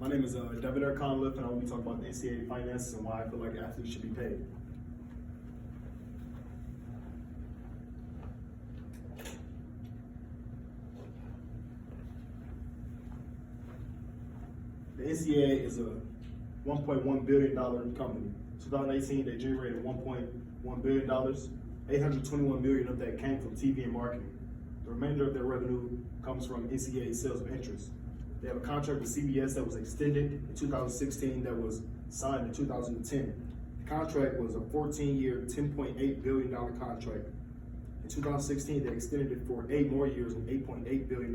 My name is David Conliff, and I will be talking about the NCAA finances and why I feel like athletes should be paid. The NCAA is a $1.1 billion company. 2018, they generated $1.1 billion. $821 million of that came from TV and marketing. The remainder of their revenue comes from NCAA sales of interest. They have a contract with CBS that was extended in 2016 that was signed in 2010. The contract was a 14-year, $10.8 billion contract. In 2016, they extended it for 8 more years and $8.8 billion.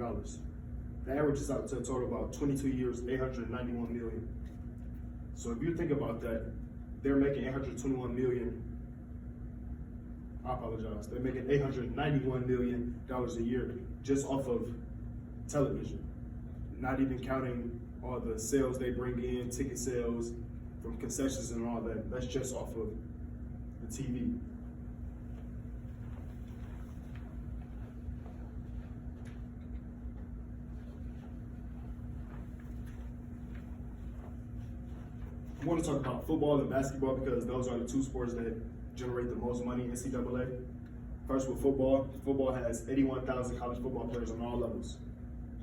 The average is out to a total of about 22 years, $891 million. So if you think about that, they're making $821 million. I apologize. They're making $891 million a year just off of television, not even counting all the sales they bring in, ticket sales from concessions and all that. That's just off of the TV. I want to talk about football and basketball because those are the two sports that generate the most money in NCAA. First with football. Football has 81,000 college football players on all levels.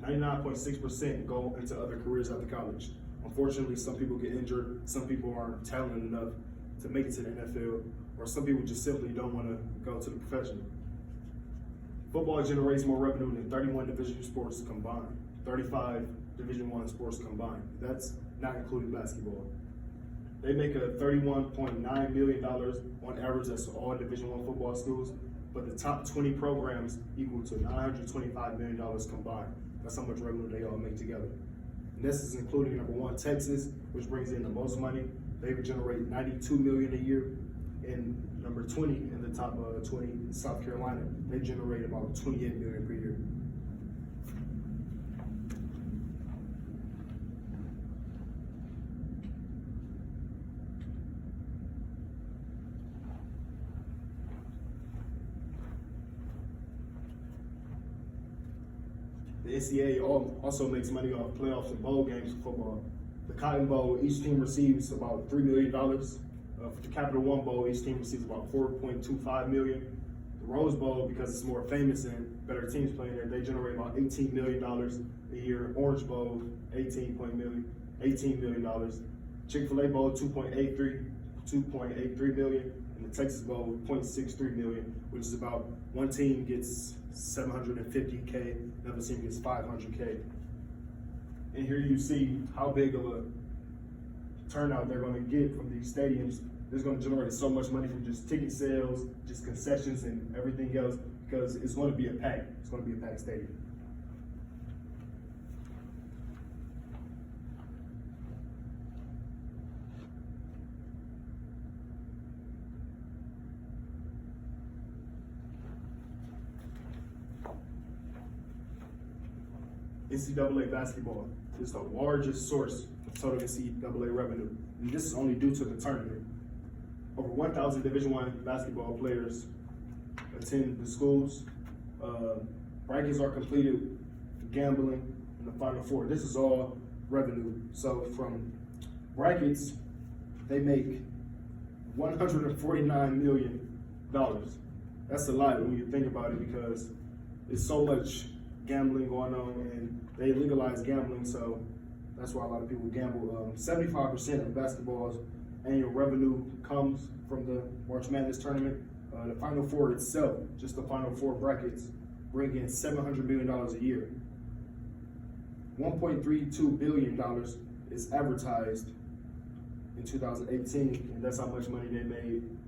99.6% go into other careers after college. Unfortunately, some people get injured, some people aren't talented enough to make it to the NFL, or some people just simply don't want to go to the profession. Football generates more revenue than 31 division sports combined, 35 Division I sports combined. That's not including basketball. They make a $31.9 million on average. That's all Division I football schools, but the top 20 programs equal to $925 million combined. That's how much revenue they all make together. And this is including number 1, Texas, which brings in the most money. They would generate $92 million a year. And number 20 in the top 20, South Carolina, they generate about $28 million per year. The NCAA also makes money off playoffs and bowl games for football. The Cotton Bowl, each team receives about $3 million. For the Capital One Bowl, each team receives about $4.25 million. The Rose Bowl, because it's more famous and better teams playing there, they generate about $18 million a year. Orange Bowl, $18 million. Chick-fil-A Bowl, $2.83 million. And the Texas Bowl, $0.63 million, which is about one team gets $750K, another team gets $500K. And here you see how big of a turnout they're going to get from these stadiums. It's going to generate so much money from just ticket sales, just concessions and everything else, because it's going to be a packed stadium. NCAA basketball is the largest source of total NCAA revenue, and this is only due to the tournament. Over 1,000 Division I basketball players attend the schools. Brackets are completed for gambling in the Final Four. This is all revenue. So from brackets, they make $149 million. That's a lot when you think about it, because it's so much gambling going on, and they legalize gambling, so that's why a lot of people gamble. 75% of basketball's annual revenue comes from the March Madness tournament. The Final Four itself, just the Final Four brackets, bring in $700 million a year. $1.32 billion is advertised in 2018, and that's how much money they made. In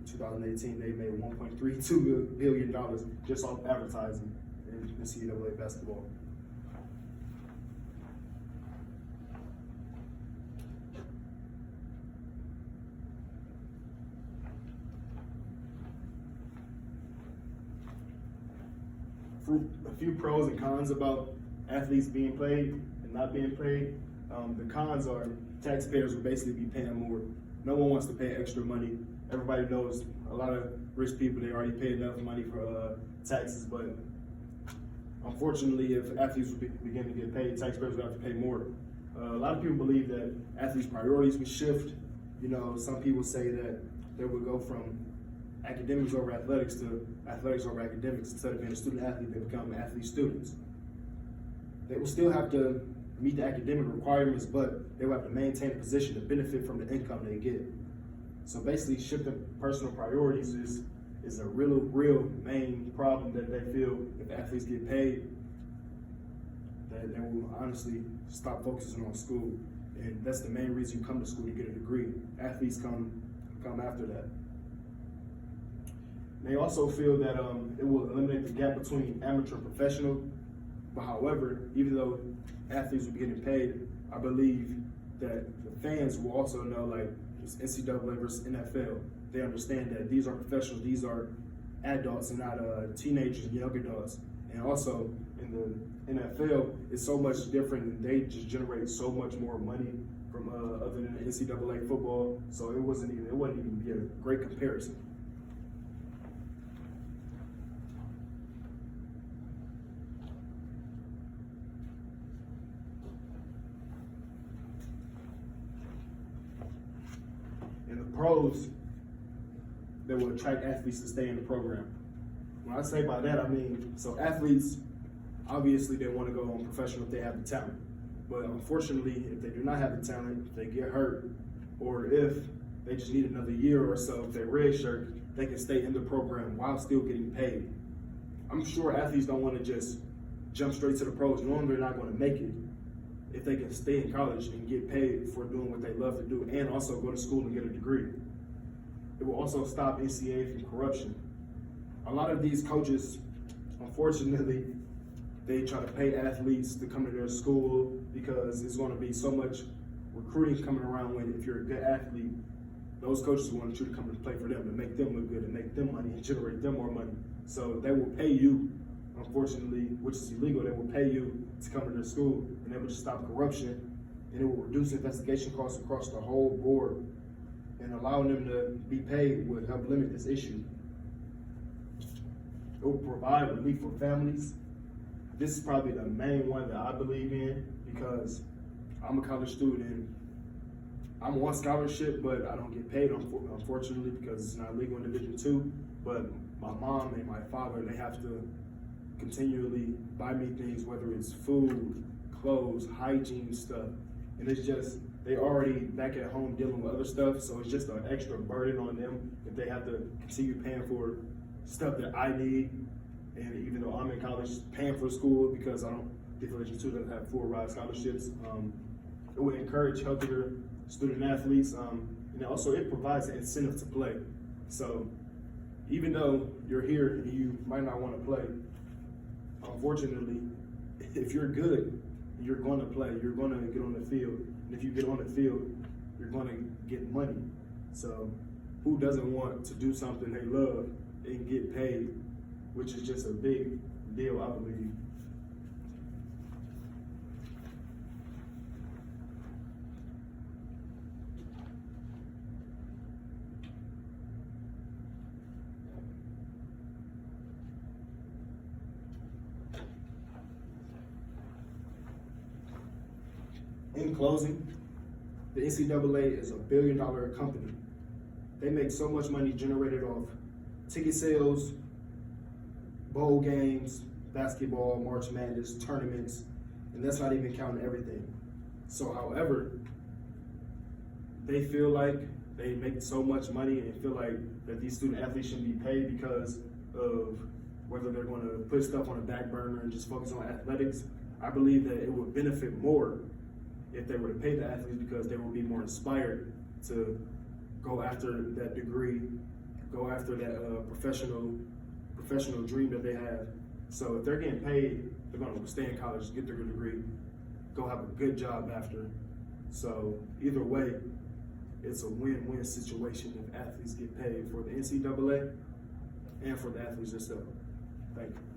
2018, they made $1.32 billion just off advertising in NCAA basketball. A few pros and cons about athletes being paid and not being paid. The cons are taxpayers will basically be paying more. No one wants to pay extra money. Everybody knows a lot of rich people, they already pay enough money for taxes, but unfortunately, if athletes begin to get paid, taxpayers will have to pay more. A lot of people believe that athletes' priorities would shift. You know, some people say that they would go from academics over athletics to athletics over academics. Instead of being a student athlete, they become athlete students. They will still have to meet the academic requirements, but they will have to maintain a position to benefit from the income they get. So basically, shifting personal priorities is a real main problem that they feel if athletes get paid, that they will honestly stop focusing on school. And that's the main reason you come to school, to get a degree. Athletes come after that. They also feel that it will eliminate the gap between amateur and professional. But however, even though athletes will be getting paid, I believe that the fans will also know, like, it's NCAA versus NFL. They understand that these are professionals, these are adults and not teenagers and young adults. And also in the NFL, it's so much different, and they just generate so much more money from other than the NCAA football. So it wouldn't even be a great comparison. And the pros that will attract athletes to stay in the program. When I say by that, I mean, so athletes, obviously they want to go on professional if they have the talent. But unfortunately, if they do not have the talent, if they get hurt, or if they just need another year or so, if they're redshirt, they can stay in the program while still getting paid. I'm sure athletes don't want to just jump straight to the pros, knowing they're not going to make it, if they can stay in college and get paid for doing what they love to do, and also go to school and get a degree. It will also stop NCAA from corruption. A lot of these coaches, unfortunately, they try to pay athletes to come to their school because it's going to be so much recruiting coming around. When if you're a good athlete, those coaches want you to come and play for them, to make them look good, and make them money, and generate them more money. So they will pay you, unfortunately, which is illegal. They will pay you to come to their school, and they will just stop corruption, and it will reduce investigation costs across the whole board, and allowing them to be paid would help limit this issue. It will provide relief for families. This is probably the main one that I believe in, because I'm a college student and I'm on scholarship, but I don't get paid, unfortunately, because it's not legal in Division II. But my mom and my father, they have to continually buy me things, whether it's food, clothes, hygiene stuff. And it's just, they already back at home dealing with other stuff, so it's just an extra burden on them if they have to continue paying for stuff that I need. And even though I'm in college paying for school, because I don't, Division II doesn't have full ride scholarships, it would encourage healthier student athletes, and also it provides an incentive to play. So even though you're here and you might not want to play, unfortunately, if you're good, you're going to play, you're going to get on the field. And if you get on the field, you're going to get money. So who doesn't want to do something they love and get paid, which is just a big deal, I believe. In closing, the NCAA is a billion-dollar company. They make so much money generated off ticket sales, bowl games, basketball, March Madness, tournaments, and that's not even counting everything. So however, they feel like they make so much money and feel like that these student athletes shouldn't be paid because of whether they're going to put stuff on a back burner and just focus on athletics. I believe that it would benefit more if they were to pay the athletes, because they will be more inspired to go after that degree, go after that professional dream that they have. So if they're getting paid, they're going to stay in college, get their degree, go have a good job after. So either way, it's a win-win situation if athletes get paid for the NCAA and for the athletes themselves. Thank you.